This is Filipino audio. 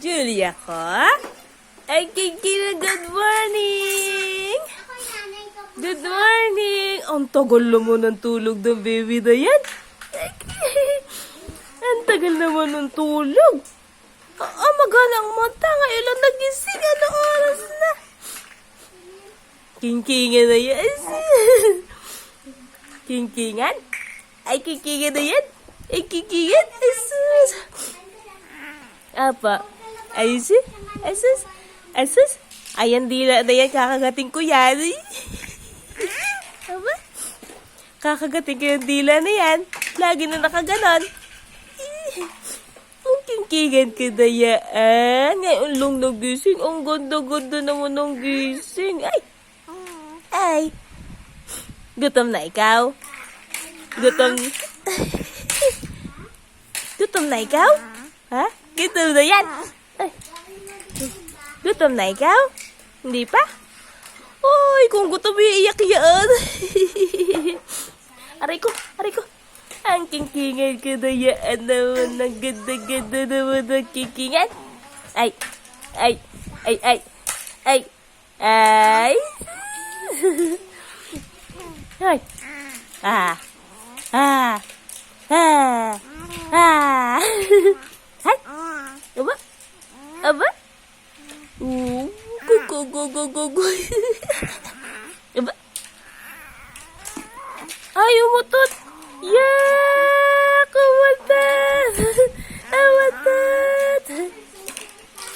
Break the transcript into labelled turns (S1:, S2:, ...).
S1: Julia ko? Ay, Kiki, good morning! Good morning! Ang tagal naman ng tulog ng baby na yan. Ang tagal naman ng tulog. Magalang mata. Ngayon lang nagising. Anong oras na? King-kingan na yan. King-kingan? Ay, king-kingan na yan. Ay, king-kingan. Ay, sus. Apa? Ay, sus. Ay, sus. Ay, sus. Ayan, dila na yan. Kakagating ko yan. Apa? Kakagating ko yung dila na yan. Lagi na nakaganon. Ang king-kingan ka na yan. Ngayon lang nagising. Ang ganda-ganda naman ng gising. Ay. Ay. Gutom na ikaw? Gutom. Gutom na ikaw? Ha? Gutom na yan. Ay. Gutom na ikaw? Hindi pa? Ay, kung gutom iiyak yan. Aray ko, aray ko. Ang king-kingan ko na yan naman. Ang ganda-ganda naman ng king-kingan. Ay, ay, ay, ay, ay, ay. Ay. Ah. Ah. Ah. Ah. Ay. Aba? Aba? Go, go, go, go, go.